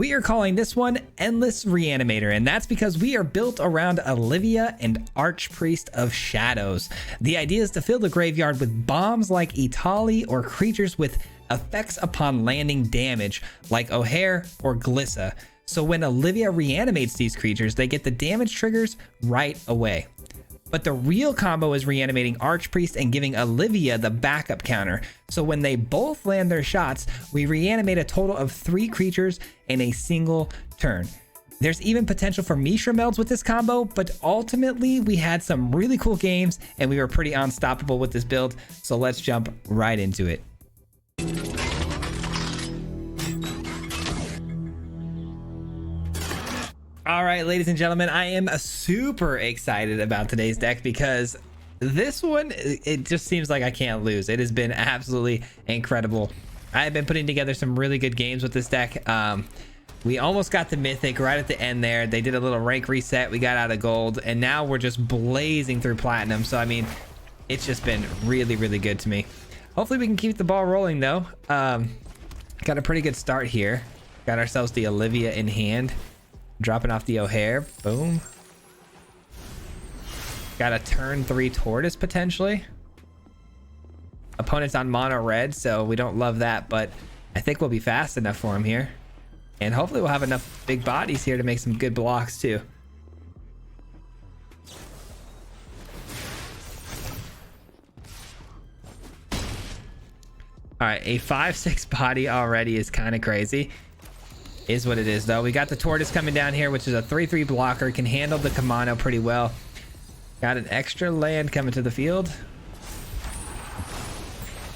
We are calling this one Endless Reanimator, and that's because we are built around Olivia and Archpriest of Shadows. The idea is to fill the graveyard with bombs like Itali or creatures with effects upon landing damage like O'Hare or Glissa. So when Olivia reanimates these creatures, they get the damage triggers right away. But the real combo is reanimating Archpriest and giving Olivia the backup counter. So when they both land their shots, we reanimate a total of 3 creatures in a single turn. There's even potential for Mishra melds with this combo, but ultimately we had some really cool games and we were pretty unstoppable with this build. So let's jump right into it. All right, ladies and gentlemen, I am super excited about today's deck because this one, it just seems like I can't lose. It has been absolutely incredible. I've been putting together some really good games with this deck. We almost got the Mythic right at the end there. They did a little rank reset. We got out of Gold, and now we're just blazing through Platinum. So, I mean, it's just been really, really good to me. Hopefully, we can keep the ball rolling, though. Got a pretty good start here. Got ourselves the Olivia in hand. Dropping off the O'Hare. Boom. Got a turn 3 Tortoise potentially. Opponent's on mono red, so we don't love that, but I think we'll be fast enough for him here. And hopefully we'll have enough big bodies here to make some good blocks too. All right, a 5/6 body already is kind of crazy. Is what it is though. We got the Tortoise coming down here, which is a 3/3 blocker, can handle the Kamano pretty well. Got an extra land coming to the field.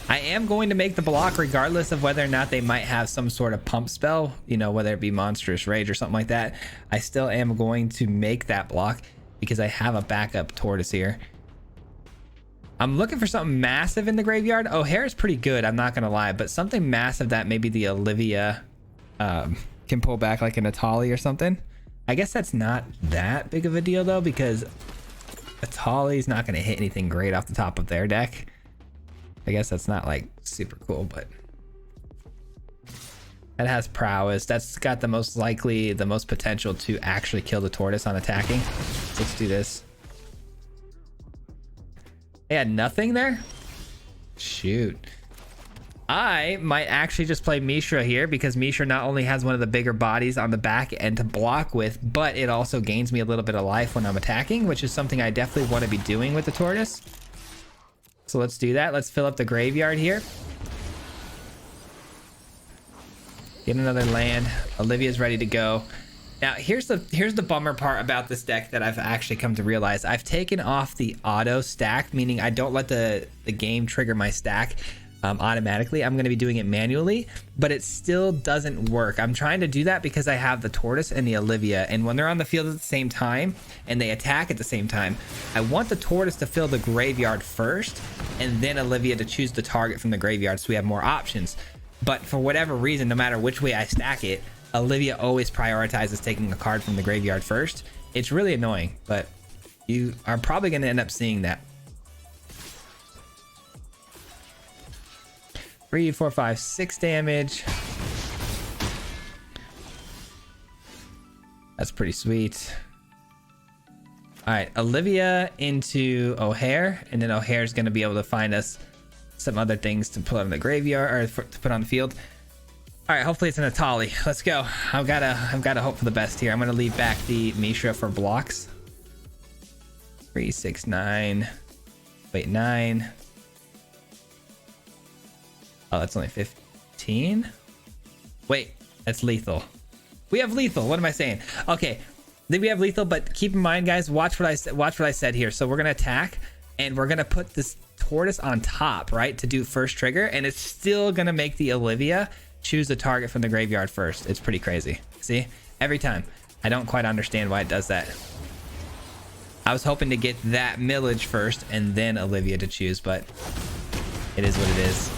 I am going to make the block regardless of whether or not they might have some sort of pump spell, you know, whether it be Monstrous Rage or something like that. I still am going to make that block because I have a backup Tortoise here. I'm looking for something massive in the graveyard. O'Hare is pretty good, I'm not gonna lie, but something massive that maybe the Olivia can pull back, like an Itali or something. I guess that's not that big of a deal though, because Itali's not going to hit anything great off the top of their deck. I guess that's not like super cool, but that has prowess. That's got the most potential to actually kill the Tortoise on attacking. Let's do this. They had nothing there? Shoot. I might actually just play Mishra here because Mishra not only has one of the bigger bodies on the back end to block with, but it also gains me a little bit of life when I'm attacking, which is something I definitely want to be doing with the Tortoise. So let's do that. Let's fill up the graveyard here. Get another land. Olivia's ready to go. Now, here's the bummer part about this deck that I've actually come to realize. I've taken off the auto stack, meaning I don't let the game trigger my stack automatically. I'm going to be doing it manually, but it still doesn't work. I'm trying to do that because I have the Tortoise and the Olivia, and when they're on the field at the same time and they attack at the same time, I want the Tortoise to fill the graveyard first and then Olivia to choose the target from the graveyard so we have more options. But for whatever reason, no matter which way I stack it, Olivia always prioritizes taking a card from the graveyard first. It's really annoying, but you are probably going to end up seeing that. 3, 4, 5, 6 damage. That's pretty sweet. All right, Olivia into O'Hare, and then O'Hare's going to be able to find us some other things to put on the graveyard or to put on the field. All right, hopefully it's an Itali. Let's go. I've got to hope for the best here. I'm going to leave back the Mishra for blocks. 3, 6, 9. Wait, 9. Oh, that's only 15. Wait, that's lethal. We have lethal. What am I saying? Okay, then we have lethal, but keep in mind, guys, watch what I said here. So we're gonna attack, and we're gonna put this Tortoise on top, right, to do first trigger, and it's still gonna make the Olivia choose the target from the graveyard first. It's pretty crazy. See, every time. I don't quite understand why it does that. I was hoping to get that Millage first and then Olivia to choose, but it is what it is.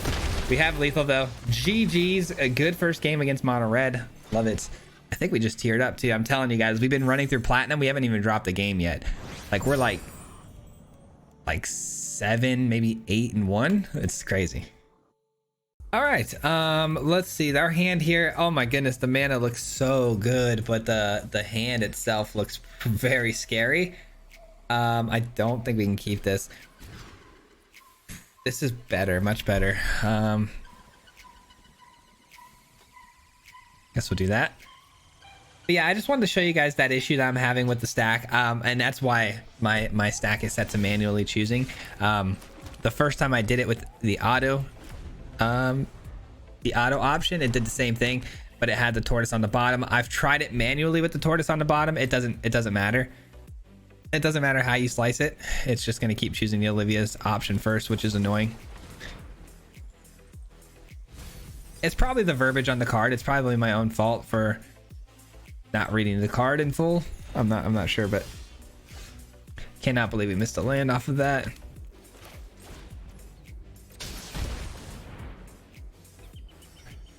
We have lethal though. GG's, a good first game against mono red. Love it. I think we just tiered up too. I'm telling you guys, we've been running through platinum. We haven't even dropped the game yet. Like we're like 7, maybe 8-1. It's crazy. All right, let's see our hand here. Oh my goodness, the mana looks so good, but the hand itself looks very scary. I don't think we can keep this. This is better, much better. Guess we'll do that. But yeah, I just wanted to show you guys that issue that I'm having with the stack, and that's why my stack is set to manually choosing. The first time I did it with the auto option, it did the same thing, but it had the tortoise on the bottom. I've tried it manually with the tortoise on the bottom. It doesn't matter. It doesn't matter how you slice it. It's just going to keep choosing the Olivia's option first, which is annoying. It's probably the verbiage on the card. It's probably my own fault for not reading the card in full. I'm not sure, but cannot believe we missed a land off of that.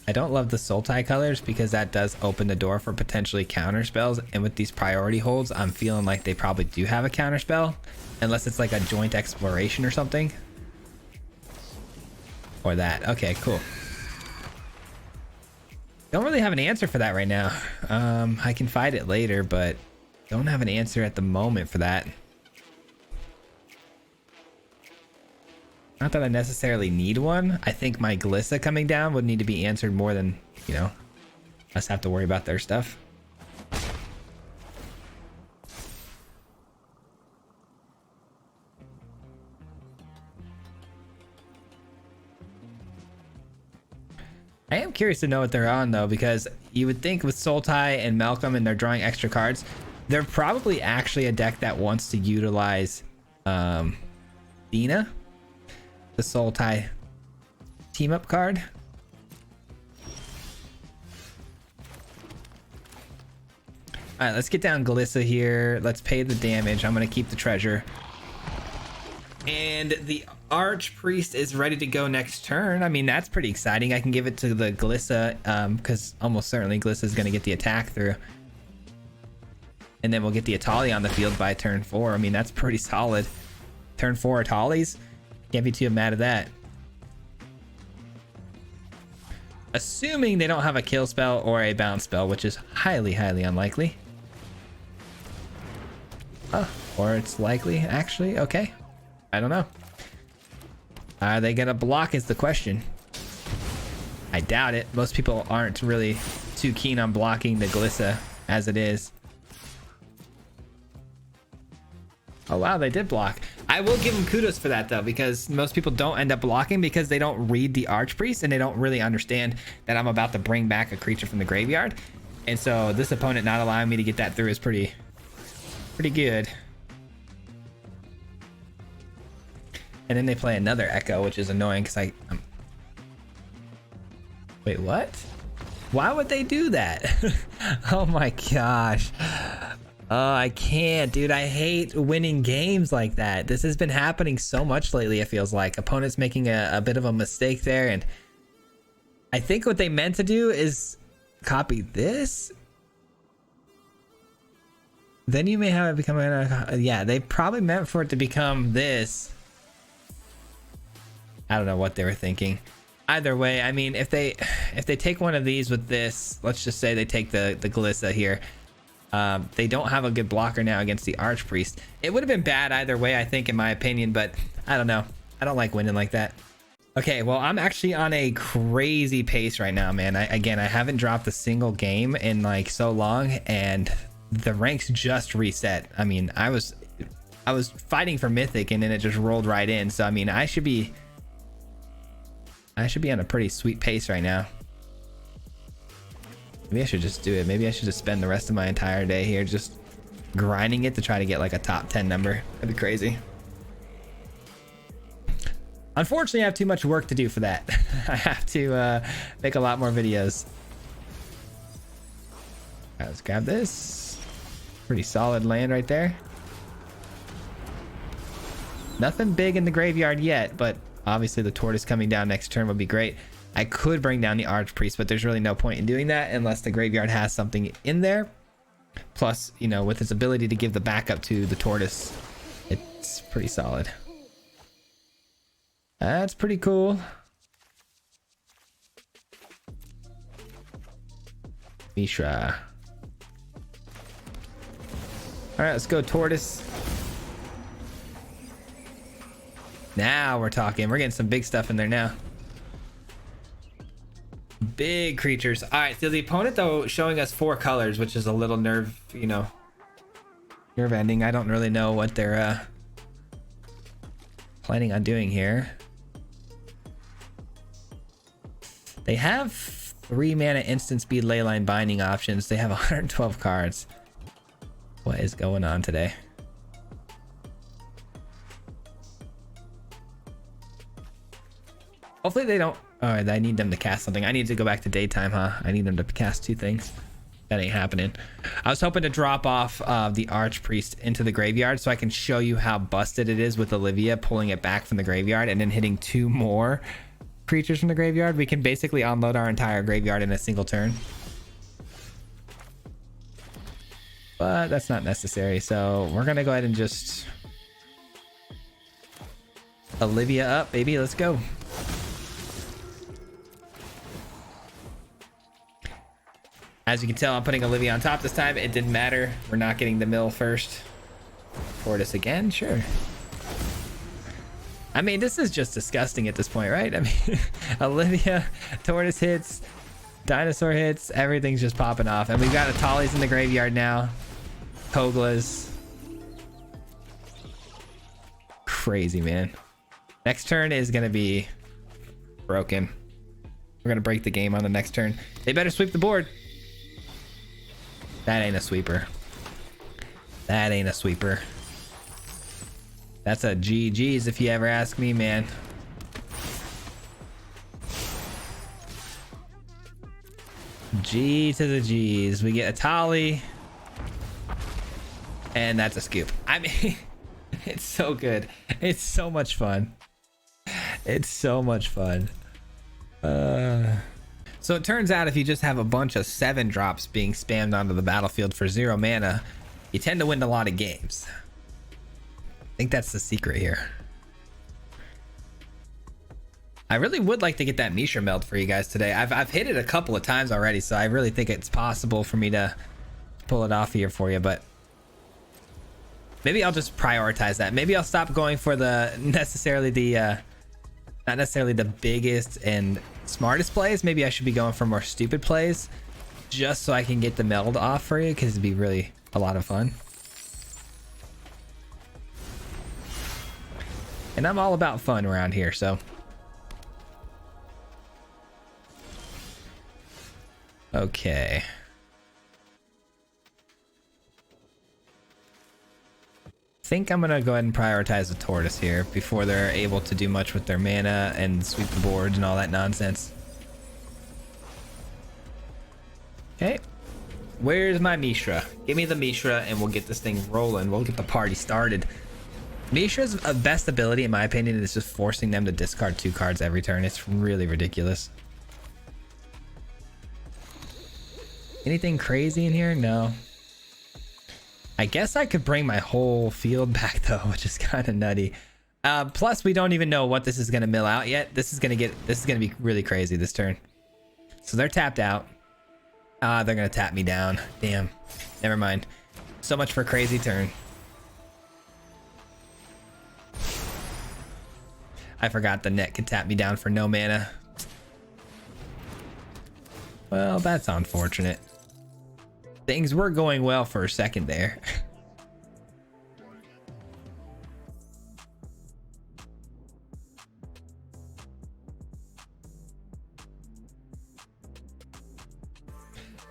I don't love the Sultai colors because that does open the door for potentially counter spells, and with these priority holds, I'm feeling like they probably do have a counter spell, unless it's like a joint exploration or something. Or that. Okay, cool. Don't really have an answer for that right now. I can find it later, but don't have an answer at the moment for that. Not that I necessarily need one. I think my Glissa coming down would need to be answered more than, you know, us have to worry about their stuff. I am curious to know what they're on though, because you would think with Sultai and Malcolm and they're drawing extra cards, they're probably actually a deck that wants to utilize Dina, the Sultai team up card. All right, let's get down Glissa here. Let's pay the damage. I'm going to keep the treasure. And the Archpriest is ready to go next turn. I mean, that's pretty exciting. I can give it to the Glissa because almost certainly Glissa is going to get the attack through. And then we'll get the Atali on the field by turn 4. I mean, that's pretty solid. Turn 4 Atalis. Can't be too mad at that. Assuming they don't have a kill spell or a bounce spell, which is highly, highly unlikely. Oh, or it's likely, actually. Okay. I don't know. Are they gonna block is the question. I doubt it. Most people aren't really too keen on blocking the Glissa as it is. Oh wow, they did block. I will give them kudos for that though, because most people don't end up blocking because they don't read the Archpriest and they don't really understand that I'm about to bring back a creature from the graveyard. And so this opponent not allowing me to get that through is pretty good. And then they play another Echo, which is annoying because wait, what? Why would they do that? Oh my gosh. Oh, I can't, dude. I hate winning games like that. This has been happening so much lately, it feels like. Opponents making a bit of a mistake there, and I think what they meant to do is copy this. Then you may have it become yeah, they probably meant for it to become this. I don't know what they were thinking. Either way, I mean, if they take one of these with this, let's just say they take the Glissa here. They don't have a good blocker now against the Archpriest. It would have been bad either way, I think, in my opinion, but I don't know. I don't like winning like that. Okay, well, I'm actually on a crazy pace right now, man. Again, I haven't dropped a single game in like so long, and the ranks just reset. I mean, I was fighting for Mythic, and then it just rolled right in. So, I mean, I should be on a pretty sweet pace right now. Maybe I should just do it. Maybe I should just spend the rest of my entire day here just grinding it to try to get like a top 10 number. That'd be crazy. Unfortunately, I have too much work to do for that. I have to make a lot more videos. All right, let's grab this. Pretty solid land right there. Nothing big in the graveyard yet, but obviously the tortoise coming down next turn would be great. I could bring down the Archpriest, but there's really no point in doing that unless the graveyard has something in there. Plus, you know, with its ability to give the backup to the tortoise, it's pretty solid. That's pretty cool. Mishra. All right, let's go Tortoise. Now we're talking. We're getting some big stuff in there now. Big creatures. All right, so the opponent though showing us 4 colors, which is a little nerve, you know, nerve ending. I don't really know what they're planning on doing here. They have 3 mana instant speed leyline binding options. They have 112 cards. What is going on today? Hopefully they don't. All right, I need them to cast something. I need to go back to daytime, huh? I need them to cast 2 things. That ain't happening. I was hoping to drop off the Archpriest into the graveyard so I can show you how busted it is with Olivia pulling it back from the graveyard and then hitting 2 more creatures from the graveyard. We can basically unload our entire graveyard in a single turn. But that's not necessary, so we're gonna go ahead and just Olivia up, baby. Let's go. As you can tell, I'm putting Olivia on top this time. It didn't matter. We're not getting the mill first. Tortoise again, sure. I mean, this is just disgusting at this point, right? I mean, Olivia, Tortoise hits, Dinosaur hits, everything's just popping off. And we've got Atali's in the graveyard now. Koglas. Crazy, man. Next turn is going to be broken. We're going to break the game on the next turn. They better sweep the board. That ain't a sweeper. That ain't a sweeper. That's a GG's if you ever ask me, man. G to the G's. We get Atali. And that's a scoop. I mean, it's so good. It's so much fun. It's so much fun. So it turns out if you just have a bunch of 7 drops being spammed onto the battlefield for 0 mana, you tend to win a lot of games. I think that's the secret here. I really would like to get that Mishra meld for you guys today. I've hit it a couple of times already, so I really think it's possible for me to pull it off here for you, but maybe I'll just prioritize that. Maybe I'll stop going for the not necessarily the biggest and smartest plays. Maybe I should be going for more stupid plays just so I can get the meld off for you, because it'd be really a lot of fun. And I'm all about fun around here, so. Okay. I think I'm gonna go ahead and prioritize the Tortoise here before they're able to do much with their mana and sweep the boards and all that nonsense. Okay, where's my Mishra? Give me the Mishra and we'll get this thing rolling. We'll get the party started. Mishra's best ability, in my opinion, is just forcing them to discard 2 cards every turn. It's really ridiculous. Anything crazy in here? No. I guess I could bring my whole field back though, which is kind of nutty. Plus, we don't even know what this is going to mill out yet. This is going to be really crazy this turn. So they're tapped out. They're going to tap me down. Damn. Never mind. So much for crazy turn. I forgot the net can tap me down for no mana. Well, that's unfortunate. Things were going well for a second there.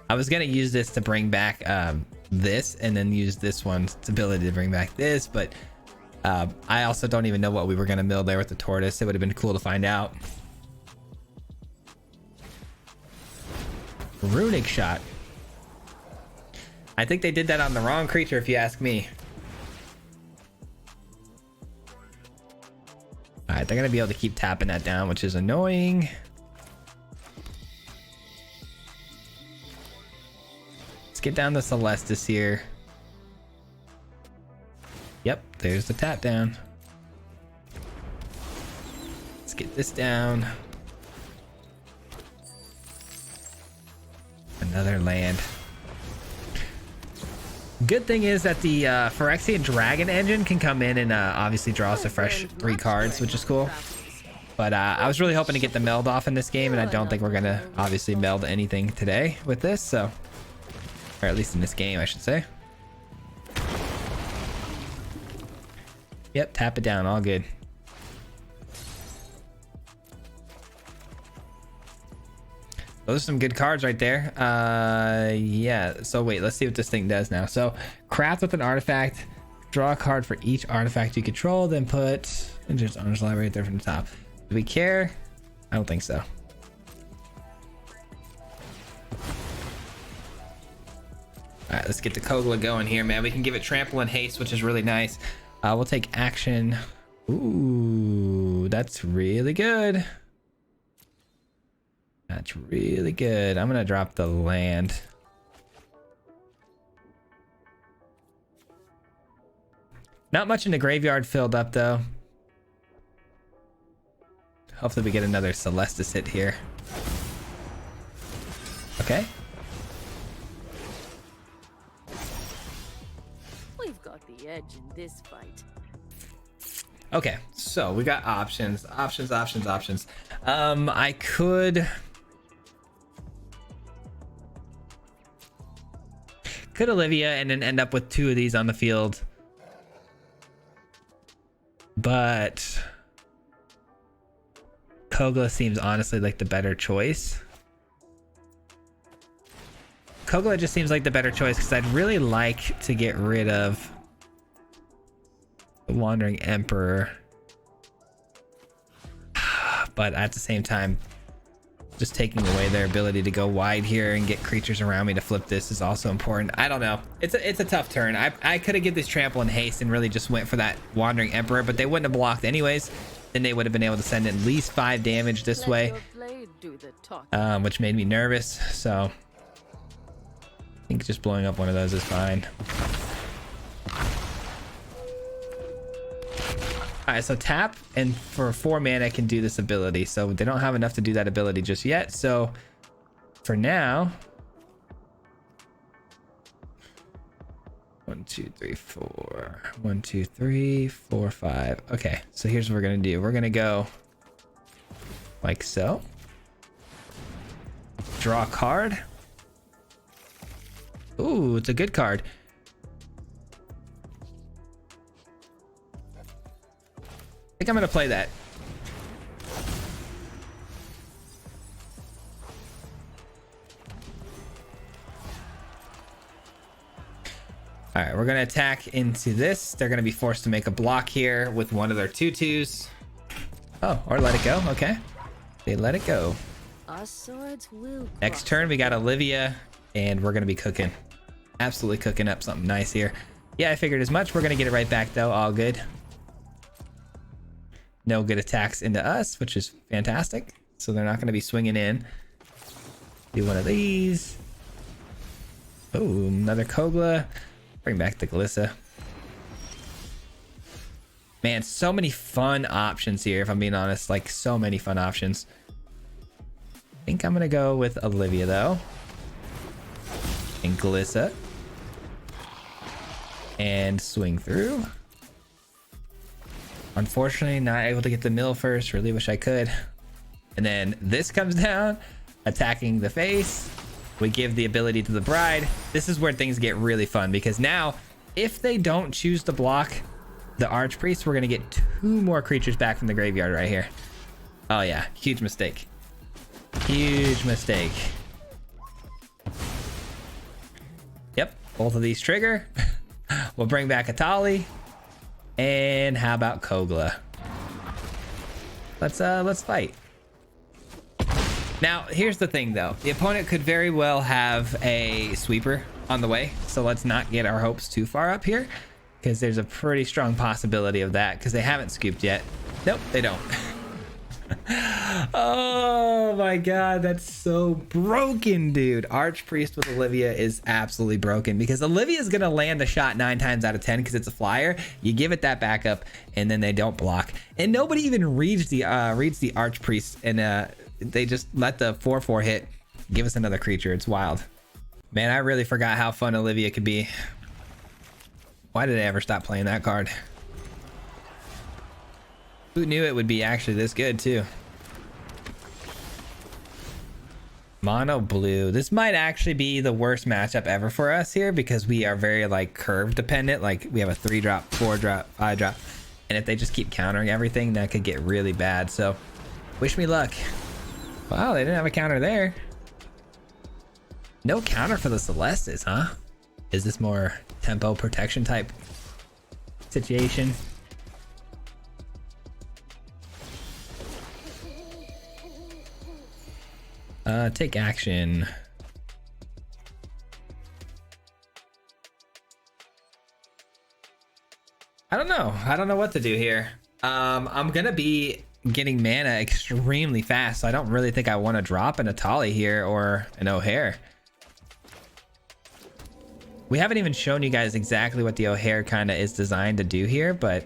I was gonna use this to bring back this, and then use this one's ability to bring back this, but I also don't even know what we were gonna mill there with the Tortoise. It would have been cool to find out. Runic shot. I think they did that on the wrong creature, if you ask me. All right, they're gonna be able to keep tapping that down, which is annoying. Let's get down to Celestis here. Yep, there's the tap down. Let's get this down. Another land. Good thing is that the Phyrexian Dragon engine can come in and obviously draw us a fresh 3 cards, which is cool. But I was really hoping to get the meld off in this game, and I don't think we're going to obviously meld anything today with this, so... Or at least in this game, I should say. Yep, tap it down, all good. Those are some good cards right there. Yeah, so wait, let's see what this thing does now. So, craft with an artifact, draw a card for each artifact you control, then put... And just honors library right there from the top. Do we care? I don't think so. All right, let's get the Kogla going here, man. We can give it trample and haste, which is really nice. We'll take action. Ooh, that's really good. That's really good. I'm gonna drop the land. Not much in the graveyard filled up though. Hopefully we get another Celestis hit here. Okay. We've got the edge in this fight. Okay, so we got options. I could Olivia and then end up with 2 of these on the field. But Kogla seems honestly like the better choice. Kogla just seems like the better choice because I'd really like to get rid of the Wandering Emperor. But at the same time, just taking away their ability to go wide here and get creatures around me to flip this is also important. I don't know. It's a tough turn. I could have given this trample and haste and really just went for that Wandering Emperor, but they wouldn't have blocked anyways. Then they would have been able to send at least 5 damage this way, which made me nervous. So I think just blowing up one of those is fine. All right, so tap, and for 4 mana I can do this ability. So they don't have enough to do that ability just yet. So for now, 1, 2, 3, 4. 1, 2, 3, 4, 5. Okay, so here's what we're gonna do. We're gonna go like so. Draw a card. Ooh, it's a good card. I think I'm gonna play that. All right, we're gonna attack into this. They're gonna be forced to make a block here with one of their 2/2s. Oh, or let it go. Okay, they let it go. Our swords will Next turn, we got Olivia, and we're gonna be cooking. Absolutely cooking up something nice here. Yeah, I figured as much. We're gonna get it right back though. All good. No good attacks into us, which is fantastic. So they're not going to be swinging in. Do one of these. Oh, another Kogla. Bring back the Glissa. Man, so many fun options here, if I'm being honest. Like, so many fun options. I think I'm going to go with Olivia, though. And Glissa. And swing through. Unfortunately, not able to get the mill first. Really wish I could. And then this comes down, attacking the face. We give the ability to the bride. This is where things get really fun because now, if they don't choose to block the Archpriest, we're going to get 2 more creatures back from the graveyard right here. Oh yeah, huge mistake. Huge mistake. Yep, both of these trigger. We'll bring back Atali. And how about Kogla? Let's fight. Now, here's the thing though. The opponent could very well have a sweeper on the way. So let's not get our hopes too far up here because there's a pretty strong possibility of that because they haven't scooped yet. Nope, they don't. Oh my god, that's so broken, dude. Archpriest with Olivia is absolutely broken because Olivia is gonna land a shot 9 times out of 10 because it's a flyer. You give it that backup and then they don't block, and nobody even reads the Archpriest, and they just let the 4/4 hit give us another creature. It's wild. Man, I really forgot how fun Olivia could be. Why did I ever stop playing that card? Who knew it would be actually this good too? Mono blue. This might actually be the worst matchup ever for us here because we are very like curve dependent. Like we have a 3-drop, 4-drop, 5-drop. And if they just keep countering everything, that could get really bad. So wish me luck. Wow, they didn't have a counter there. No counter for the Celestis, huh? Is this more tempo protection type situation? Take action. I don't know. I don't know what to do here. I'm gonna be getting mana extremely fast, so I don't really think I want to drop an Atali here or an O'Hare. We haven't even shown you guys exactly what the O'Hare kind of is designed to do here, but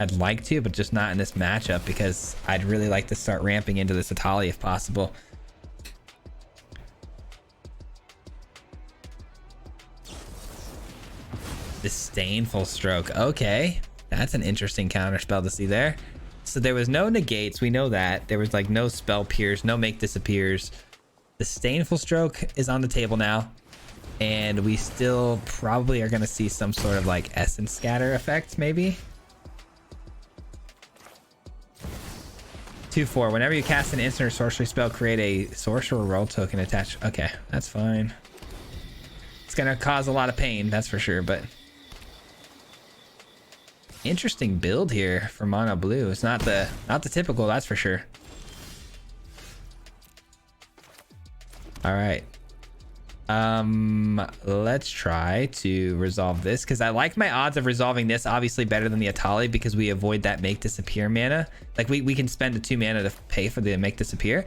I'd like to, but just not in this matchup because I'd really like to start ramping into this Atali if possible. Disdainful Stroke. Okay, that's an interesting counter spell to see there. So there was no negates, we know that. There was like no spell pierce, no make disappears. Disdainful Stroke is on the table now, and we still probably are going to see some sort of like essence scatter effect maybe. 2/4. Whenever you cast an instant or sorcery spell, create a sorcerer role token attached. Okay, that's fine. It's gonna cause a lot of pain, that's for sure, but interesting build here for mono blue. It's not the typical, that's for sure. All right. Let's try to resolve this because I like my odds of resolving this obviously better than the Atali because we avoid that make disappear mana. Like we can spend the 2 mana to pay for the make disappear.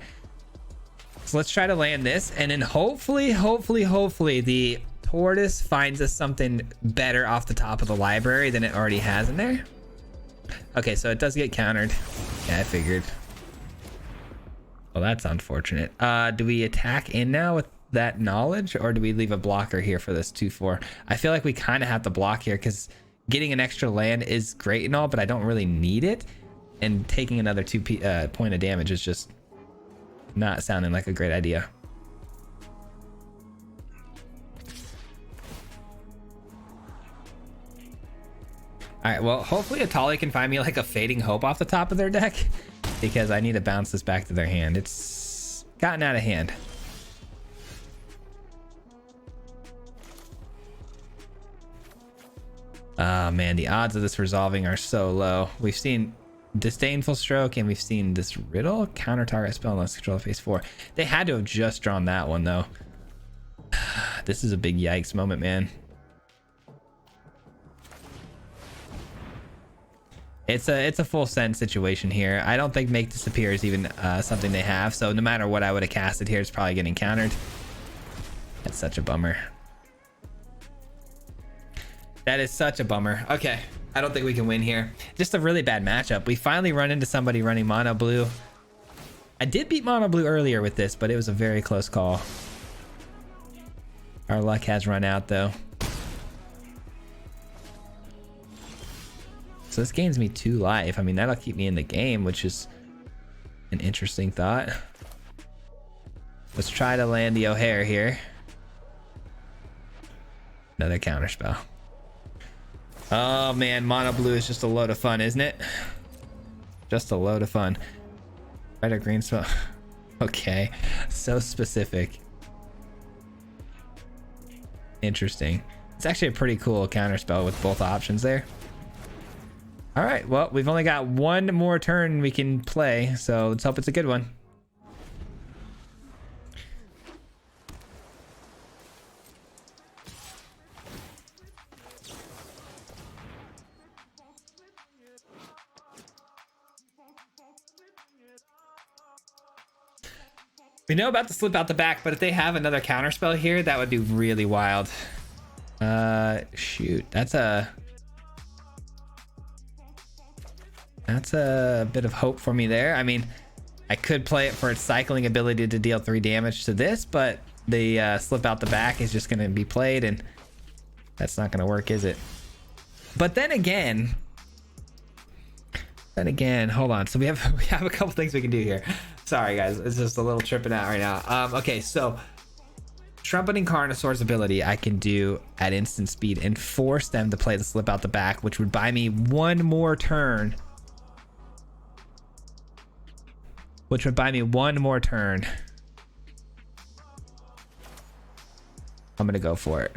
So let's try to land this, and then hopefully the Tortoise finds us something better off the top of the library than it already has in there. Okay, so it does get countered. Yeah, I figured. Well, that's unfortunate. Do we attack in now with that knowledge, or do we leave a blocker here for this 2/4? I feel like we kind of have to block here because getting an extra land is great and all, but I don't really need it. And taking another 2 point of damage is just not sounding like a great idea. All right, well, hopefully Atali can find me like a Fading Hope off the top of their deck because I need to bounce this back to their hand. It's gotten out of hand. Oh man, the odds of this resolving are so low. We've seen Disdainful Stroke and we've seen this Riddle. Counter target spell unless control phase 4. They had to have just drawn that one though. This is a big yikes moment, man. It's a full send situation here. I don't think make disappear is even something they have. So no matter what I would have casted here, it's probably getting countered. That's such a bummer. That is such a bummer. Okay, I don't think we can win here. Just a really bad matchup. We finally run into somebody running mono blue. I did beat mono blue earlier with this, but it was a very close call. Our luck has run out though. So this gains me 2 life. I mean, that'll keep me in the game, which is an interesting thought. Let's try to land the O'Hare here. Another counter spell. Oh man, mono blue is just a load of fun, isn't it? Just a load of fun. Red or green spell. Okay, so specific. Interesting. It's actually a pretty cool counter spell with both options there. All right, well, we've only got 1 more turn we can play, so let's hope it's a good one. We know about to slip out the back, but if they have another counter spell here, that would be really wild. Shoot, that's a bit of hope for me there. I mean, I could play it for its cycling ability to deal 3 damage to this, but the slip out the back is just going to be played, and that's not going to work, is it? But then again, hold on. So we have a couple things we can do here. Sorry guys, it's just a little tripping out right now. Okay, so trumpeting Carnosaur's ability I can do at instant speed and force them to play the slip out the back, which would buy me one more turn. I'm gonna go for it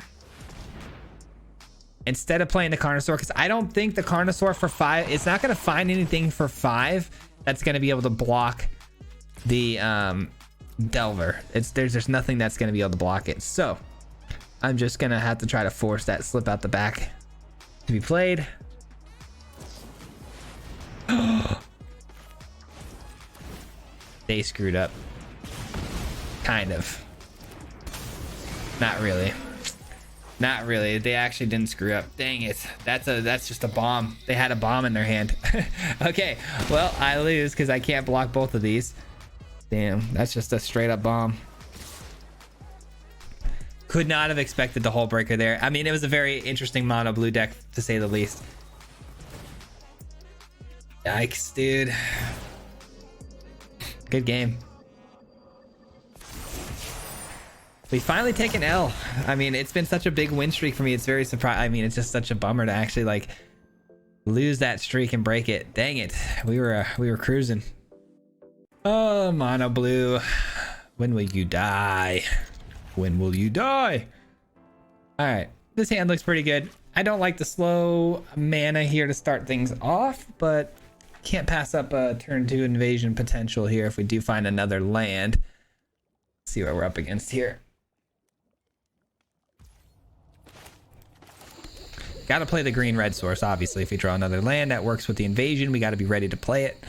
instead of playing the Carnosaur, because I don't think the Carnosaur for 5, it's not gonna find anything for 5 that's gonna be able to block the Delver. There's nothing that's gonna be able to block it. So I'm just gonna have to try to force that slip out the back to be played. They screwed up. Kind of. Not really. Not really. They actually didn't screw up. Dang it. That's just a bomb. They had a bomb in their hand. Okay, well, I lose because I can't block both of these. Damn, that's just a straight up bomb. Could not have expected the Hull Breaker there. I mean, it was a very interesting mono blue deck, to say the least. Yikes, dude. Good game. We finally take an L. I mean, it's been such a big win streak for me. It's very surprising. I mean, it's just such a bummer to actually like lose that streak and break it. Dang it. We were cruising. Oh, mono blue. When will you die? When will you die? All right. This hand looks pretty good. I don't like the slow mana here to start things off, but can't pass up a turn 2 invasion potential here if we do find another land. Let's see what we're up against here. Got to play the green-red source, obviously. If we draw another land that works with the invasion, we got to be ready to play it.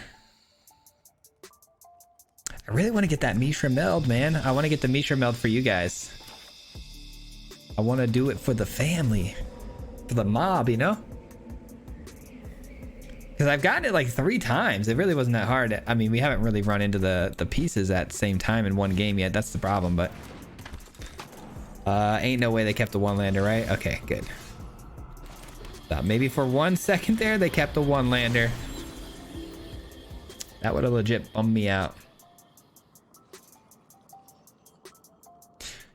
I really want to get that Mishra meld, man. I want to get the Mishra meld for you guys. I want to do it for the family. For the mob, you know? Because I've gotten it like 3 times. It really wasn't that hard. I mean, we haven't really run into the pieces at the same time in one game yet. That's the problem, but... ain't no way they kept the 1-lander, right? Okay, good. Thought maybe for 1 second there, they kept the 1-lander. That would have legit bummed me out.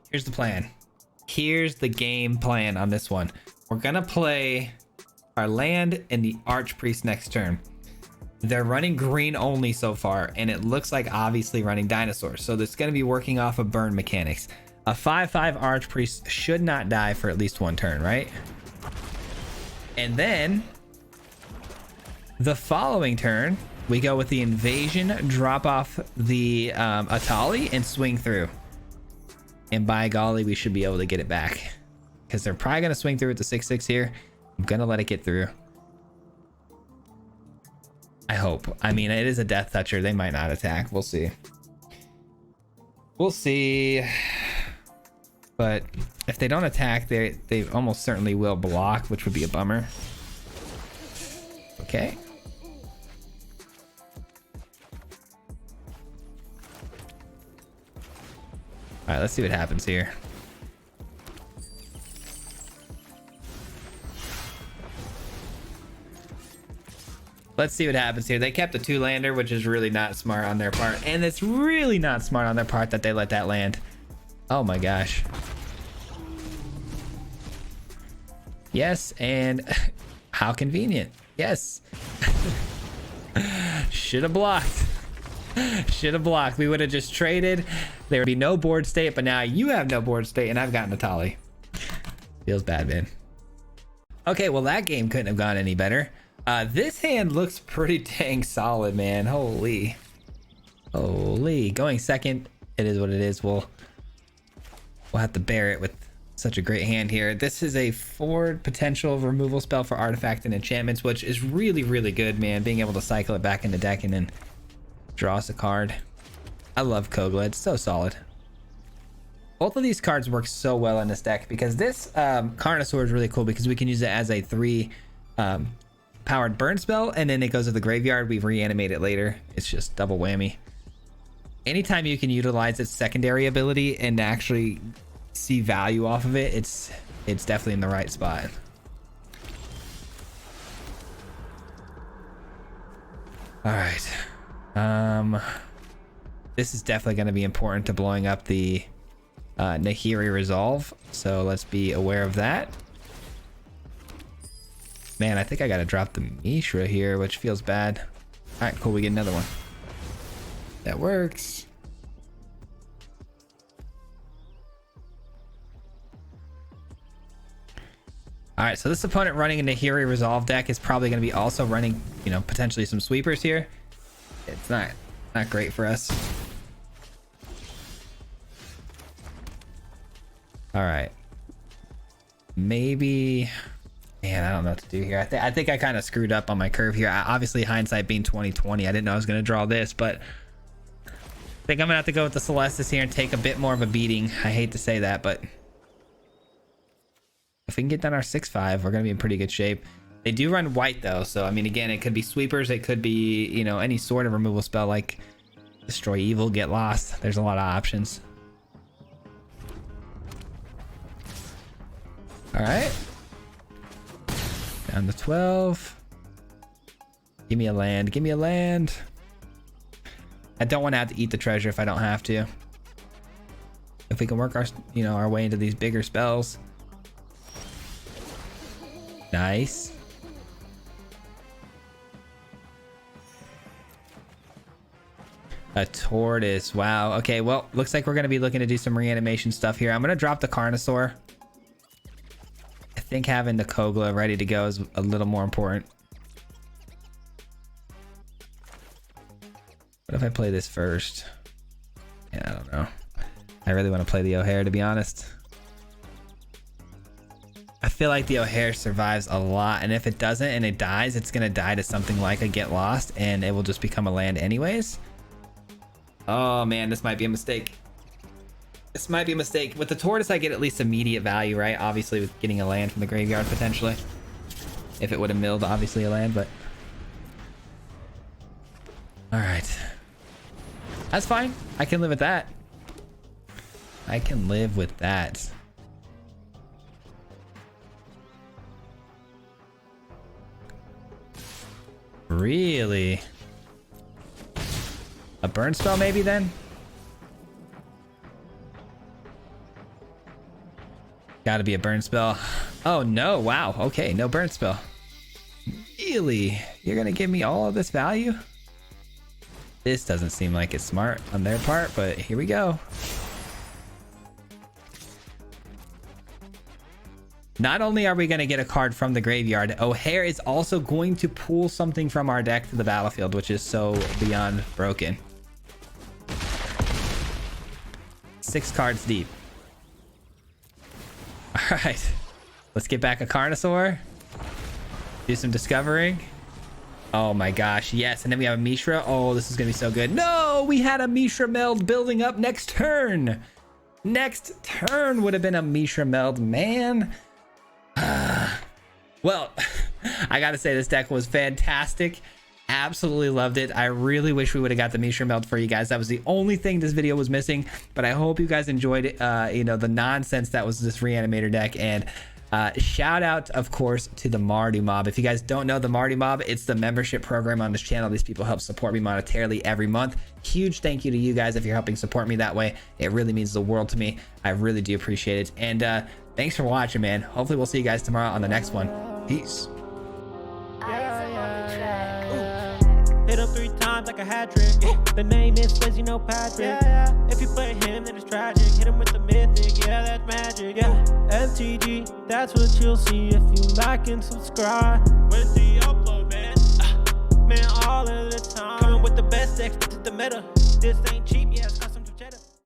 Here's the plan. Here's the game plan on this one. We're gonna play our land and the Archpriest next turn. They're running green only so far, and it looks like obviously running dinosaurs. So it's gonna be working off of burn mechanics. A 5/5 Archpriest should not die for at least 1 turn, right? And then the following turn, we go with the invasion, drop off the Atali, and swing through. And by golly, we should be able to get it back. Because they're probably going to swing through with the 6/6 here. I'm going to let it get through. I hope. I mean, it is a Death Toucher. They might not attack. We'll see. We'll see. But if they don't attack, they almost certainly will block, which would be a bummer. Okay. All right, let's see what happens here. Let's see what happens here. They kept a 2-lander, which is really not smart on their part. And it's really not smart on their part that they let that land. Oh my gosh. Yes, and how convenient. Yes. Should have blocked. Should have blocked. We would have just traded. There would be no board state, but now you have no board state, and I've got Natali. Feels bad, man. Okay, well, that game couldn't have gone any better. This hand looks pretty dang solid, man. Holy. Holy. Going second, it is what it is. We'll have to bear it with such a great hand here. This is a forward potential removal spell for artifact and enchantments, which is really, really good, man. Being able to cycle it back in the deck and then draw us a card. I love Kogla. It's so solid. Both of these cards work so well in this deck because this Carnosaur is really cool because we can use it as a 3 powered burn spell, and then it goes to the graveyard. We reanimate it later. It's just double whammy. anytime you can utilize its secondary ability and actually see value off of it, it's definitely in the right spot. All right. This is definitely going to be important to blowing up the Nahiri Resolve, so let's be aware of that. Man, I think I got to drop the Mishra here, which feels bad. All right, cool. We get another one. That works. All right, so this opponent running a Nahiri Resolve deck is probably going to be also running, you know, potentially some sweepers here. It's not great for us. All right. Maybe, man, I don't know what to do here. I think I kind of screwed up on my curve here. Obviously, hindsight being 2020, I didn't know I was going to draw this, but I think I'm going to have to go with the Celestis here and take a bit more of a beating. I hate to say that, but if we can get down our 6/5, we're going to be in pretty good shape. They do run white, though, so, I mean, again, it could be sweepers. It could be, you know, any sort of removal spell like Destroy Evil, Get Lost. There's a lot of options. All right. Down to 12. Give me a land. Give me a land. I don't want to have to eat the treasure if I don't have to. If we can work our, you know, our way into these bigger spells. Nice. A tortoise. Wow. Okay, well, looks like we're going to be looking to do some reanimation stuff here. I'm going to drop the Carnosaur. I think having the Kogla ready to go is a little more important. What if I play this first? Yeah, I don't know. I really want to play the O'Hare, to be honest. I feel like the O'Hare survives a lot, and if it doesn't and it dies, it's going to die to something like a Get Lost, and it will just become a land anyways. Oh man, this might be a mistake. This might be a mistake. With the tortoise, I get at least immediate value, right? Obviously, with getting a land from the graveyard, potentially. If it would have milled, obviously, a land, but... Alright. That's fine. I can live with that. I can live with that. Really? A burn spell maybe then? Gotta be a burn spell. Oh no, wow. Okay, no burn spell. Really? You're gonna give me all of this value? This doesn't seem like it's smart on their part, but here we go. Not only are we going to get a card from the graveyard, O'Hare is also going to pull something from our deck to the battlefield, which is so beyond broken. 6 cards deep. All right, let's get back a Carnosaur. Do some discovering. Oh my gosh, yes. And then we have a Mishra. Oh, this is going to be so good. No, we had a Mishra meld building up next turn. Next turn would have been a Mishra meld, man. Well, I gotta say this deck was fantastic. Absolutely loved it. I really wish we would have got the Mishra meld for you guys. That was the only thing this video was missing, but I hope you guys enjoyed it. You know, the nonsense that was this Reanimator deck. And shout out, of course, to the Mardu Mob. If you guys don't know the Mardu Mob, it's the membership program on this channel. These people help support me monetarily every month. Huge thank you to you guys if you're helping support me that way. It really means the world to me. I really do appreciate it. And thanks for watching, man. Hopefully we'll see you guys tomorrow on the next one. Peace. Hit him 3 times like a hat trick. The name is Swayze, no Patrick. If you play him, then it's tragic. Hit him with the mythic, yeah, that's magic. MTG, that's what you'll see if you like and subscribe. With the upload, man, man, all of the time. Coming with the best decks, this is the meta. This ain't cheap.